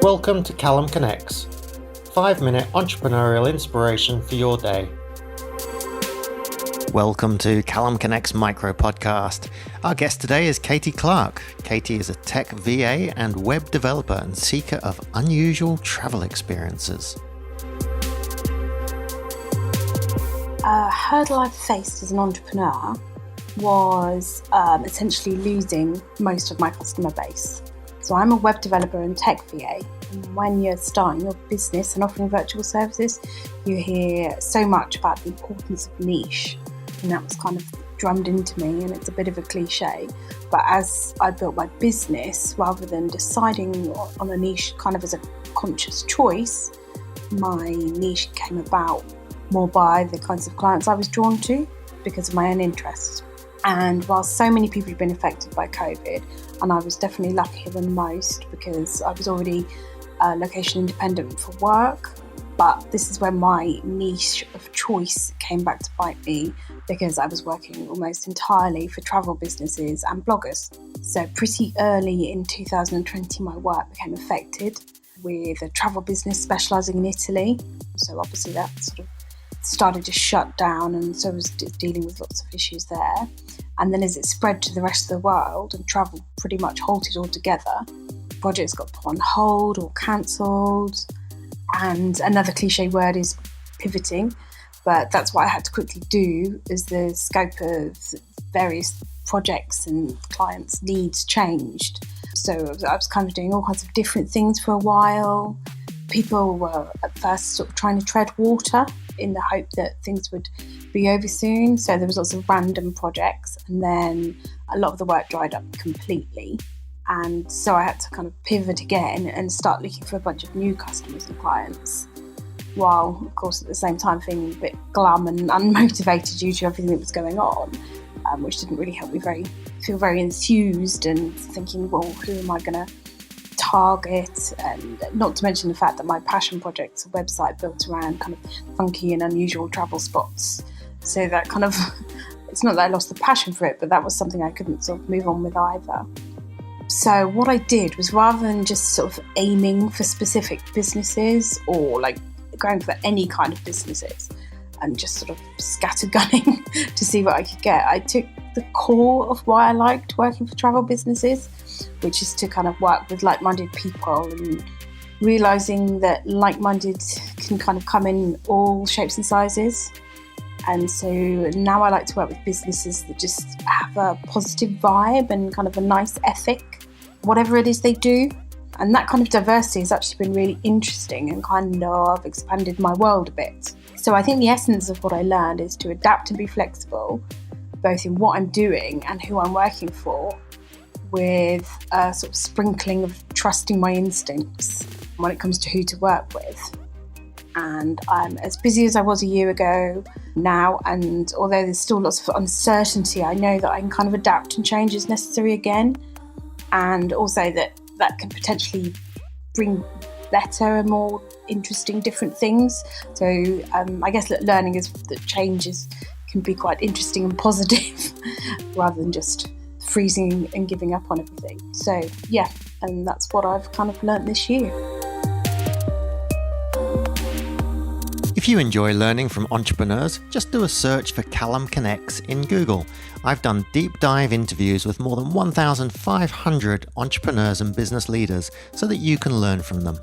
Welcome to CallumConnects, 5-minute entrepreneurial inspiration for your day. Welcome to CallumConnects Micro-Podcast. Our guest today is Clarke. Katie is a tech VA and web developer and seeker of unusual travel experiences. A hurdle I've faced as an entrepreneur was essentially losing most of my customer base. So I'm a web developer and tech VA. And when you're starting your business and offering virtual services, you hear so much about the importance of niche. And that was kind of drummed into me, and it's a bit of a cliche. But as I built my business, rather than deciding on a niche kind of as a conscious choice, my niche came about more by the kinds of clients I was drawn to because of my own interests. And while so many people have been affected by COVID, and I was definitely luckier than most because I was already location independent for work, but this is when my niche of choice came back to bite me because I was working almost entirely for travel businesses and bloggers. So pretty early in 2020, my work became affected with a travel business specialising in Italy. So obviously that sort of started to shut down, and so I was dealing with lots of issues there. And then as it spread to the rest of the world and travel pretty much halted altogether, projects got put on hold or cancelled. And another cliche word is pivoting, but that's what I had to quickly do as the scope of various projects and clients' needs changed. So I was kind of doing all kinds of different things for a while. People were at first sort of trying to tread water in the hope that things would be over soon. So there was lots of random projects, and then a lot of the work dried up completely. And so I had to kind of pivot again and start looking for a bunch of new customers and clients, while of course at the same time feeling a bit glum and unmotivated due to everything that was going on, which didn't really help me feel very enthused and thinking, well, who am I going to target? And not to mention the fact that my passion project's a website built around kind of funky and unusual travel spots. So that kind of, it's not that I lost the passion for it, but that was something I couldn't sort of move on with either. So what I did was, rather than just sort of aiming for specific businesses or like going for any kind of businesses and just sort of scattergunning to see what I could get, I took the core of why I liked working for travel businesses, which is to kind of work with like-minded people, and realising that like-minded can kind of come in all shapes and sizes. And so now I like to work with businesses that just have a positive vibe and kind of a nice ethic, whatever it is they do. And that kind of diversity has actually been really interesting and kind of expanded my world a bit. So I think the essence of what I learned is to adapt and be flexible, both in what I'm doing and who I'm working for, with a sort of sprinkling of trusting my instincts when it comes to who to work with. And I'm as busy as I was a year ago now, and although there's still lots of uncertainty, I know that I can kind of adapt and change as necessary again, and also that can potentially bring better and more interesting different things. So I guess learning is that changes can be quite interesting and positive rather than just freezing and giving up on everything. So yeah, and that's what I've kind of learnt this year. If you enjoy learning from entrepreneurs, just do a search for CallumConnects in Google. I've done deep dive interviews with more than 1,500 entrepreneurs and business leaders so that you can learn from them.